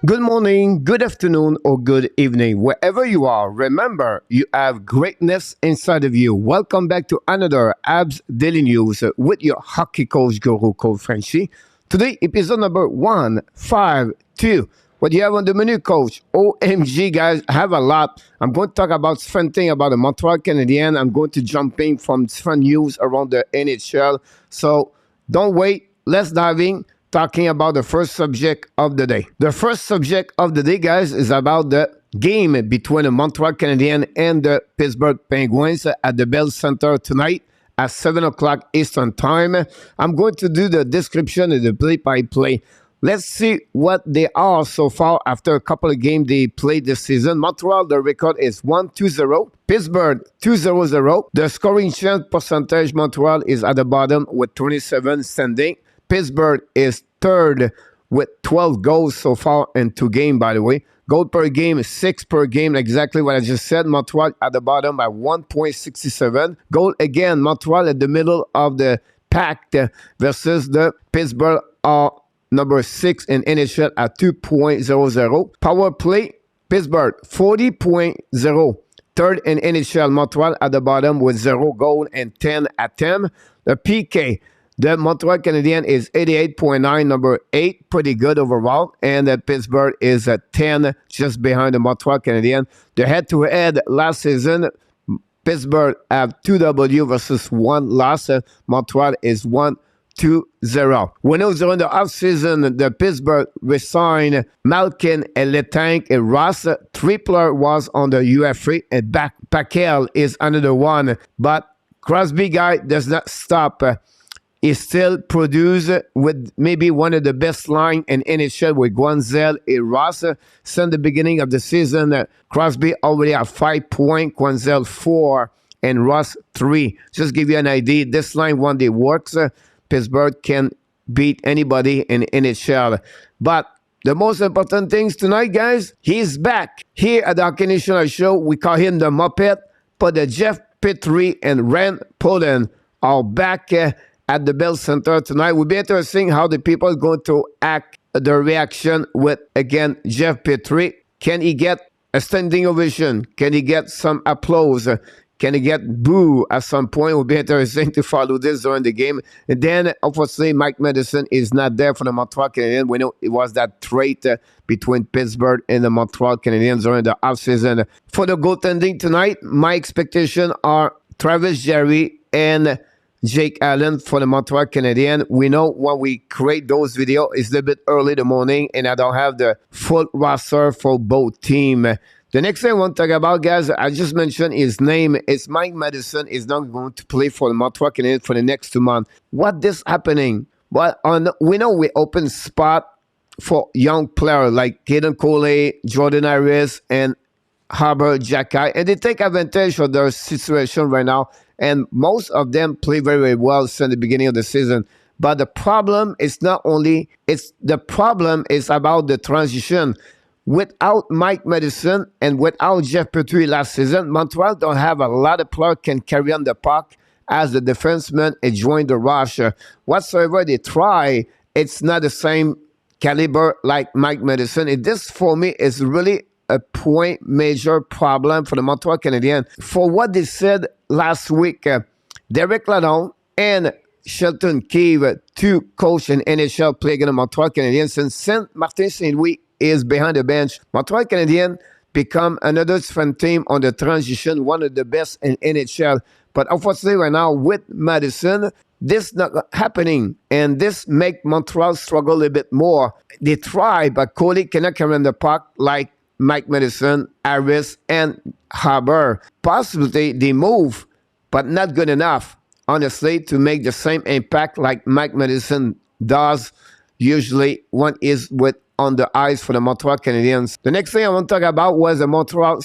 Good morning, good afternoon, or good evening, wherever you are. Remember, you have greatness inside of you. Welcome back to another Habs Daily News with your hockey coach, guru, Coach FRENCHY. Today, episode number 152. What do you have on the menu, coach? OMG, guys, I have a lot. I'm going to talk about different things about the Montreal Canadiens. I'm going to jump in from different news around the NHL. So don't wait. Let's dive in. Talking about the first subject of the day. The first subject of the day, guys, is about the game between the Montreal Canadiens and the Pittsburgh Penguins at the Bell Center tonight at 7 o'clock Eastern Time. I'm going to do the description of the play-by-play. Let's see what they are so far after a couple of games they played this season. Montreal, the record is 1-2-0. Pittsburgh, 2-0-0. The scoring chance percentage, Montreal is at the bottom with 27 standing. Pittsburgh is third with 12 goals so far in 2 games, by the way. Goal per game is 6 per game, exactly what I just said. Montreal at the bottom by 1.67. Goal again, Montreal at the middle of the pack versus the Pittsburgh are number 6 in NHL at 2.00. Power play, Pittsburgh 40.0. Third in NHL, Montreal at the bottom with 0 goal and 10 attempts. The PK, the Montreal Canadiens is 88.9, number 8, pretty good overall. And Pittsburgh is at 10, just behind the Montreal Canadiens. The head-to-head last season, Pittsburgh have 2 W versus 1 loss. Montreal is 1-2-0. We know during the offseason, the Pittsburgh resigned Malkin and Letang and Ross. Tripler was on the UFA, and Paquel is another one. But Crosby guy does not stop. He still produce with maybe one of the best line in NHL with Guanzel and Ross. Since the beginning of the season, Crosby already have 5 points, Guanzel 4, and Ross 3. Just give you an idea, this line one day works. Pittsburgh can beat anybody in NHL. But the most important things tonight, guys, he's back. Here at the Hockey National Show, we call him the Muppet, but the Jeff Petrie and Rand Poland are back at the Bell Center tonight. We'll be interesting how the people are going to act, the reaction with, again, Jeff Petrie. Can he get a standing ovation? Can he get some applause? Can he get boo at some point? It will be interesting to follow this during the game. And then, obviously, Mike Madison is not there for the Montreal Canadiens. We know it was that trade between Pittsburgh and the Montreal Canadiens during the offseason. For the goaltending tonight, my expectations are Travis Jarry and Jake Allen for the Montreal Canadiens. We know when we create those videos, it's a little bit early in the morning, and I don't have the full roster for both teams. The next thing I want to talk about, guys, I just mentioned his name. It's Mike Madison is not going to play for the Montreal Canadiens for the next 2 months. What is happening? Well, we know we open spot for young players like Kaden Cole, Jordan Harris, and Harbor Jacky, and they take advantage of their situation right now. And most of them play very, very well since the beginning of the season. But the problem is not only, the problem is about the transition. Without Mike Madison and without Jeff Petrie last season, Montreal don't have a lot of players can carry on the puck as the defenseman and join the rush. Whatsoever they try, it's not the same caliber like Mike Madison. And this, for me, is really a major problem for the Montreal Canadiens. For what they said last week, Derek Ladon and Shelton Keefe, 2 coach in NHL playing in the Montreal Canadiens, and Martin Saint-Louis is behind the bench. Montreal Canadiens become another different team on the transition, one of the best in NHL. But unfortunately right now with Madison, this is not happening, and this make Montreal struggle a bit more. They try, but Cole cannot carry on the puck like Mike Madison, Harris, and Harbor. Possibly they move, but not good enough, honestly, to make the same impact like Mike Madison does usually when he's on the ice for the Montreal Canadiens. The next thing I want to talk about was the Montreal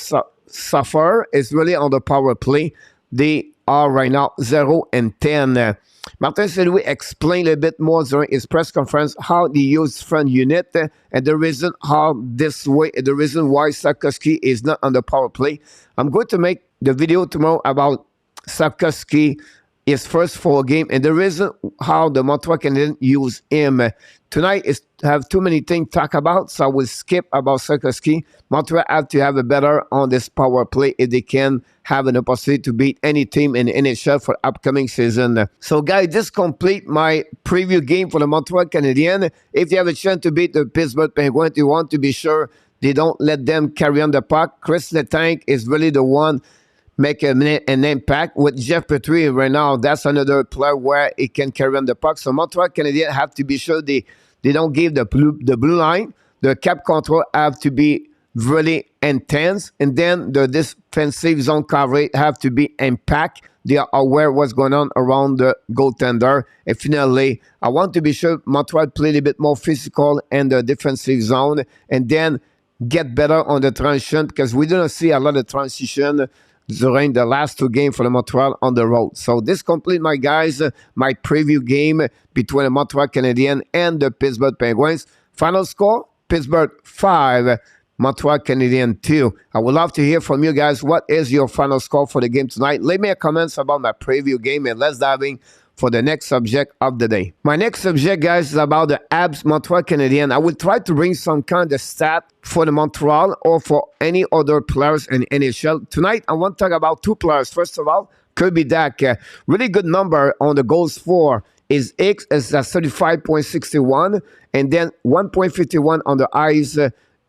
suffer is really on the power play. They are right now 0-10. Martin Saint-Louis explained a bit more during his press conference how they use front unit and the reason the reason why SUZUKI is not on the power play. I'm going to make the video tomorrow about SUZUKI his first 4 games. And the reason how the Montreal Canadiens use him tonight is have too many things to talk about, so I will skip about SUZUKI. Montreal have to have a better on this power play if they can have an opportunity to beat any team in the NHL for upcoming season. So guys, this complete my preview game for the Montreal Canadiens. If you have a chance to beat the Pittsburgh Penguins, you want to be sure they don't let them carry on the puck. Chris Letang is really the one make an impact. With Jeff Petrie right now, that's another player where he can carry on the puck. So Montreal Canadiens have to be sure they don't give the blue line. The cap control have to be really intense. And then the defensive zone coverage have to be impact. They are aware what's going on around the goaltender. And finally, I want to be sure Montreal play a little bit more physical in the defensive zone. And then get better on the transition, because we don't see a lot of transition during the last 2 games for the Montreal on the road. So this complete, my guys, my preview game between the Montreal Canadiens and the Pittsburgh Penguins. Final score, Pittsburgh 5, Montreal Canadiens 2. I would love to hear from you guys. What is your final score for the game tonight? Leave me a comments about my preview game, and let's dive in for the next subject of the day. My next subject, guys, is about the Habs Montreal Canadiens. I will try to bring some kind of stat for the Montreal or for any other players in NHL. Tonight, I want to talk about 2 players. First of all, Kirby Dach. Really good number on the goals for. His X is at 35.61, and then 1.51 on the ice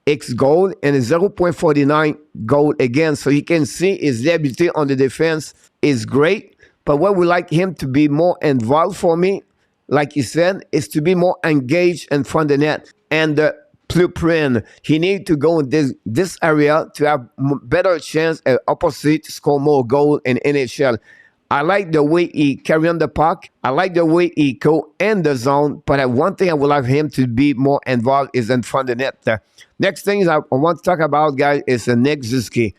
X goal, and 0.49 goal again. So you can see his ability on the defense is great. But what we like him to be more involved for me, like he said, is to be more engaged in front of the net. And the blueprint, he needs to go in this area to have better chance at opposite to score more goal in NHL. I like the way he carry on the puck. I like the way he go in the zone. But one thing I would like him to be more involved is in front of the net. Next thing I want to talk about, guys, is Nick SUZUKI.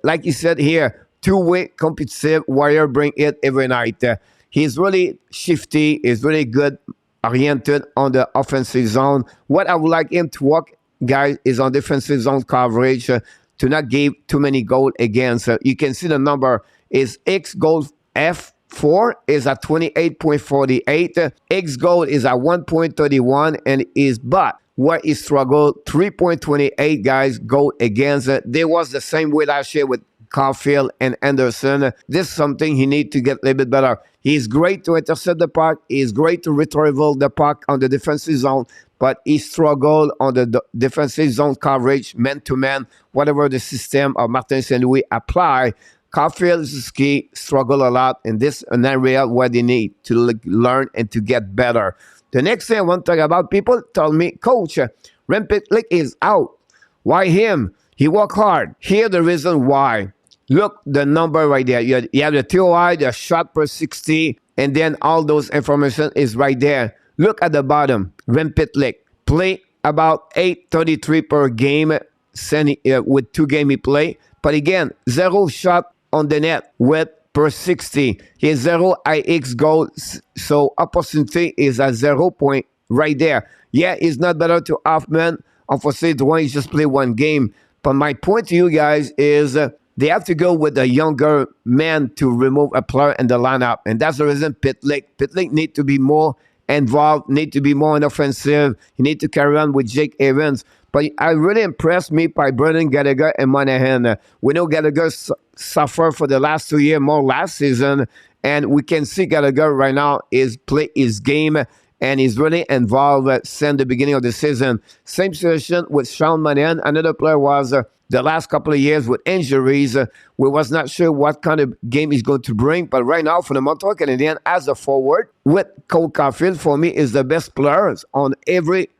Like he said here, 2-way competitive warrior, bring it every night. He's really shifty. He's really good oriented on the offensive zone. What I would like him to work, guys, is on defensive zone coverage to not give too many goals against. You can see the number is X goal F4 is at 28.48. X goal is at 1.31, and is but where he struggled 3.28 guys go against. There was the same way last year with Caulfield and Anderson. This is something he needs to get a little bit better. He's great to intercept the puck. He's great to retrieval the puck on the defensive zone, but he struggled on the defensive zone coverage, man-to-man, whatever the system of Martin St. Louis apply. Caulfield SUZUKI struggle a lot in this an area where they need to learn and to get better. The next thing I want to talk about, people tell me, Coach, Rempitlick is out. Why him? He worked hard. Here the reason why. Look, the number right there. You have the TOI, the shot per 60, and then all those information is right there. Look at the bottom. Rempitlick play about 8.33 per game with 2 games he play. But again, 0 shot on the net with per 60. He has 0 IX goals, so opportunity is at 0 point right there. Yeah, it's not better to Hoffman. Unfortunately, the one he just played 1 game. But my point to you guys is they have to go with a younger man to remove a player in the lineup. And that's the reason Pitlick need to be more involved, need to be more offensive. He need to carry on with Jake Evans. But I really impressed me by Brendan Gallagher and Monahan. We know Gallagher suffered for the last 2 years, more last season. And we can see Gallagher right now is play his game. And he's really involved since the beginning of the season. Same situation with Sean Monahan. Another player was the last couple of years with injuries. We was not sure what kind of game he's going to bring. But right now, for the Montreal Canadiens, as a forward, with Cole Caulfield, for me, is the best players on every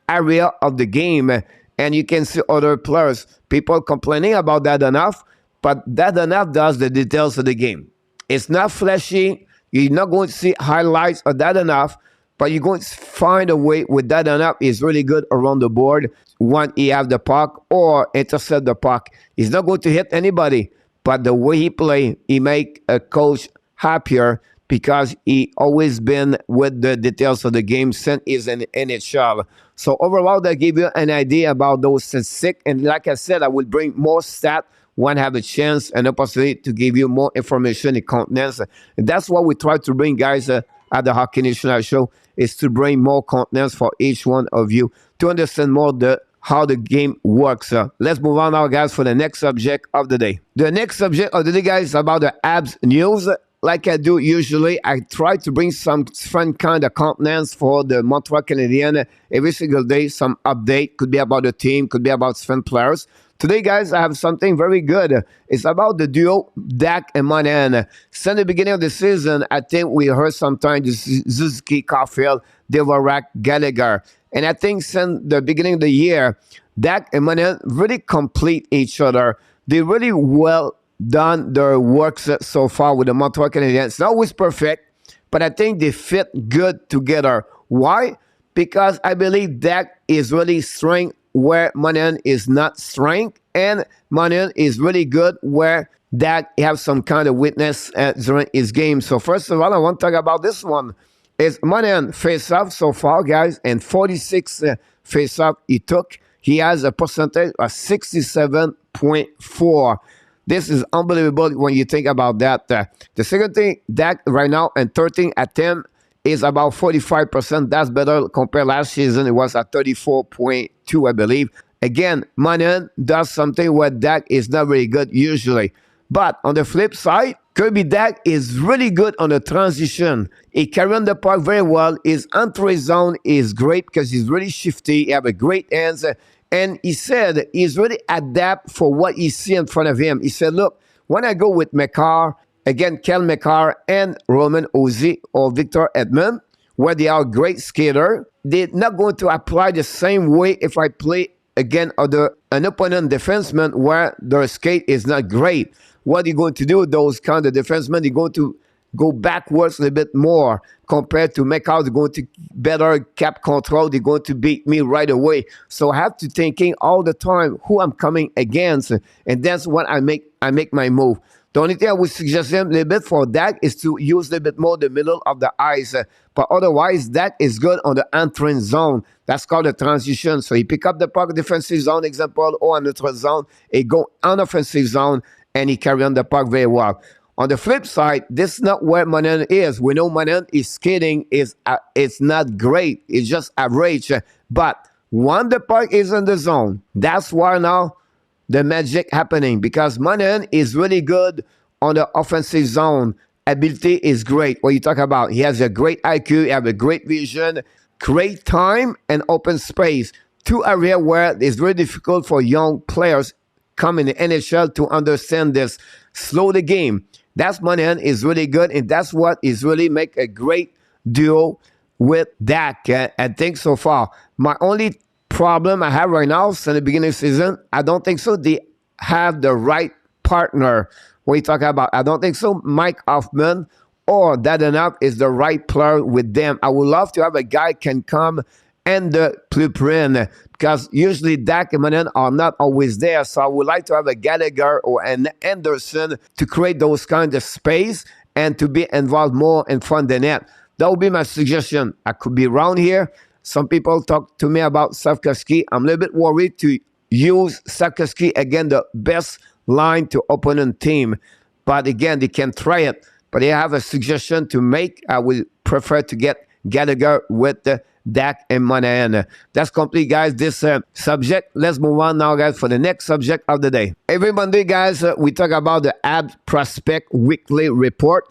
area of the game. And you can see other players. People complaining about that enough. But that enough does the details of the game. It's not flashy. You're not going to see highlights of that enough. But you're going to find a way with that enough. He's really good around the board. When he have the puck or intercept the puck. He's not going to hit anybody. But the way he play, he make a coach happier because he always been with the details of the game since he's in NHL. So overall, that give you an idea about those statistics. And like I said, I will bring more stats want to have a chance and opportunity to give you more information and contents. And that's what we try to bring, guys, at the Hockey National Show, is to bring more contents for each one of you to understand more how the game works. Let's move on now, guys, for the next subject of the day. The next subject of the day, guys, is about the Habs news. Like I do usually, I try to bring some different kind of contents for the Montreal Canadiens every single day. Some update, could be about the team, could be about different players. Today, guys, I have something very good. It's about the duo DACH and Monahan. Since the beginning of the season, I think we heard sometimes the SUZUKI, Caulfield, DeLanery, Gallagher. And I think since the beginning of the year, DACH and Monahan really complete each other. They really well done their works so far with the Montreal Canadiens. It's not always perfect, but I think they fit good together. Why? Because I believe DACH is really strength where Monahan is not strength, and Monahan is really good where DACH have some kind of weakness during his game. So first of all, I want to talk about this one. Is Monahan face-off so far, guys, and 46 face-off he took. He has a percentage of 67.4. This is unbelievable when you think about that. The second thing, DACH right now and 13 attempts is about 45%. That's better compared last season. It was at 34.2, I believe. Again, Monahan does something where DACH is not very good usually. But on the flip side, Kirby DACH is really good on the transition. He carries the puck very well. His entry zone is great because he's really shifty. He has a great hands. And he said he's really adapt for what he see in front of him. He said, look, when I go with Makar, again, Kel Makar and Roman Ozzy or Victor Edmond, where they are great skater, they're not going to apply the same way if I play again an opponent defenseman where their skate is not great. What are you going to do with those kind of defensemen? They're going to go backwards a little bit more compared to Makar. They're going to better cap control. They're going to beat me right away. So I have to thinking all the time who I'm coming against, and that's when I make my move. The only thing I would suggest him a little bit for that is to use a little bit more the middle of the ice. But otherwise, that is good on the entering zone. That's called the transition. So he pick up the puck, defensive zone, example, or neutral zone. He go on offensive zone, and he carry on the puck very well. On the flip side, this is not where Monahan is. We know Monahan is skating it's not great. It's just average. But when the puck is in the zone, that's why now the magic happening, because Monahan is really good on the offensive zone. Ability is great. What you talk about, he has a great IQ, he has a great vision, great time, and open space. Two areas where it's very difficult for young players come in the NHL to understand this. Slow the game. That's Monahan is really good, and that's what is really make a great duo with DACH. I think so far. My only problem I have right now since the beginning of the season, I don't think so. They have the right partner. What you talking about? I don't think so. Mike Hoffman or Dadanov is the right player with them. I would love to have a guy can come and the blueprint, because usually DACH and Monahan are not always there. So I would like to have a Gallagher or an Anderson to create those kind of space and to be involved more in front of the net. That would be my suggestion. I could be wrong here. Some people talk to me about Savkovsky. I'm a little bit worried to use Savkovsky again, the best line to opponent team. But again, they can try it. But they have a suggestion to make. I would prefer to get Gallagher with the DACH and Monahan. That's complete, guys, this subject. Let's move on now, guys, for the next subject of the day. Every Monday, guys, we talk about the Habs Prospect Weekly Report.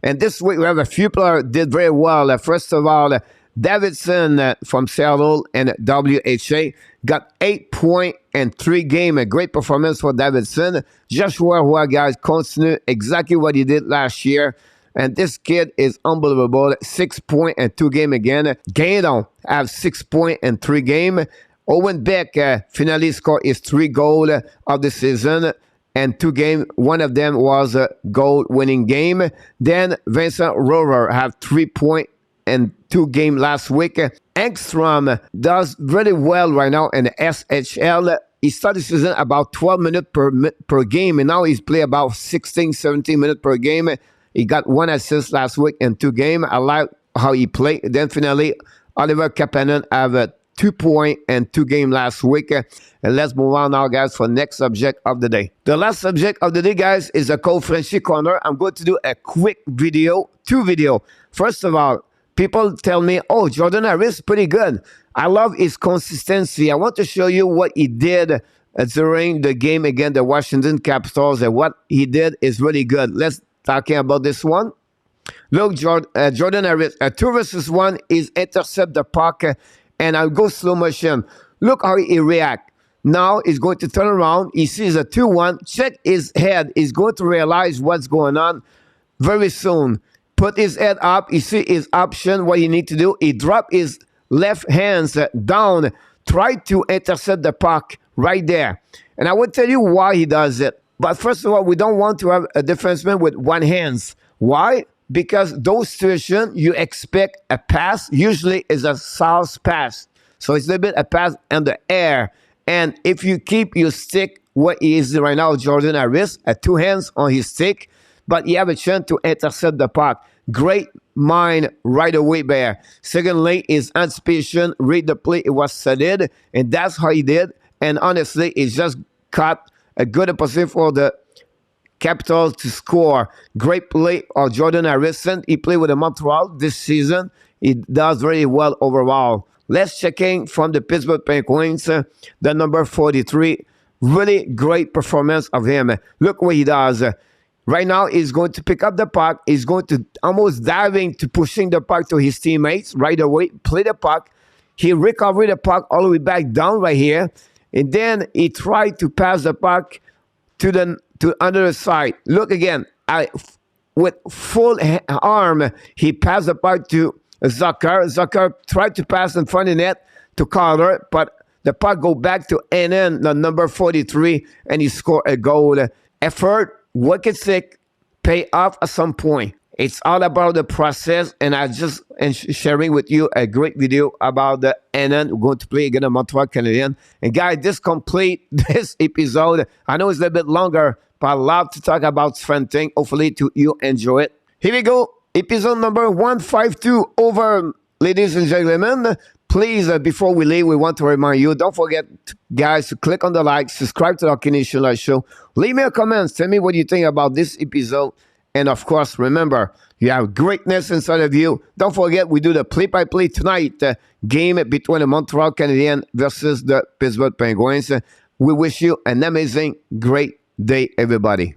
And this week, we have a few players did very well. First of all, Davidson from Seattle and WHA got 8 points in 3 games. A great performance for Davidson. Joshua Roy, guys, continue exactly what he did last year. And this kid is unbelievable. 6 points in 2 games again. Gaydon have 6 points in 3 games. Owen Beck finally scored his 3 goals of the season and 2 games. One of them was a goal-winning game. Then Vincent Rohrer have 3 points in 2 games last week. Engstrom does really well right now in the SHL. He started the season about 12 minutes per game, and now he's played about 16, 17 minutes per game. He got 1 assist last week in 2 games. I like how he played. Then finally, Oliver Kapanen have 2 points and 2 games last week. And let's move on now, guys, for the next subject of the day. The last subject of the day, guys, is a called Frenchy Corner. I'm going to do a quick video, 2 videos. First of all, people tell me, oh, Jordan Harris is pretty good. I love his consistency. I want to show you what he did during the game against the Washington Capitals, and what he did is really good. Let's talking about this one. Look, Jordan Harris, 2 versus 1 is intercept the puck, and I'll go slow motion. Look how he react. Now he's going to turn around. He sees a 2-1. Check his head. He's going to realize what's going on very soon. Put his head up. He see his option, what he need to do. He drop his left hands down. Try to intercept the puck right there. And I will tell you why he does it. But first of all, we don't want to have a defenseman with one hands. Why? Because those situations, you expect a pass, usually is a south pass. So it's a little bit a pass in the air. And if you keep your stick, what he is right now, Jordan Harris, 2 hands on his stick, but you have a chance to intercept the puck. Great mind right away there. Secondly, his anticipation, read the play, it was solid, and that's how he did. And honestly, he just caught a good opportunity for the Capitals to score. Great play of Jordan Harrison. He played with the Montreal this season. He does very well overall. Let's check in from the Pittsburgh Penguins, the number 43. Really great performance of him. Look what he does. Right now, he's going to pick up the puck. He's going to almost diving to pushing the puck to his teammates right away. Play the puck. He recovered the puck all the way back down right here. And then he tried to pass the puck to under the side. Look again. With full arm, he passed the puck to Zucker. Zucker tried to pass in front of the net to Carter, but the puck go back to NN, the number 43, and he scored a goal. Effort, work ethic, pay off at some point. It's all about the process, and I just sharing with you a great video about the NN. We're going to play against the Montreal Canadiens. And guys, this complete this episode. I know it's a little bit longer, but I love to talk about sprinting. Hopefully you enjoy it. Here we go. Episode number 152 over, ladies and gentlemen. Please, before we leave, we want to remind you, don't forget, guys, to click on the like, subscribe to the Hockey Nation Live Show. Leave me a comment. Tell me what you think about this episode. And of course, remember, you have greatness inside of you. Don't forget, we do the play-by-play tonight, game between the Montreal Canadiens versus the Pittsburgh Penguins. We wish you an amazing, great day, everybody.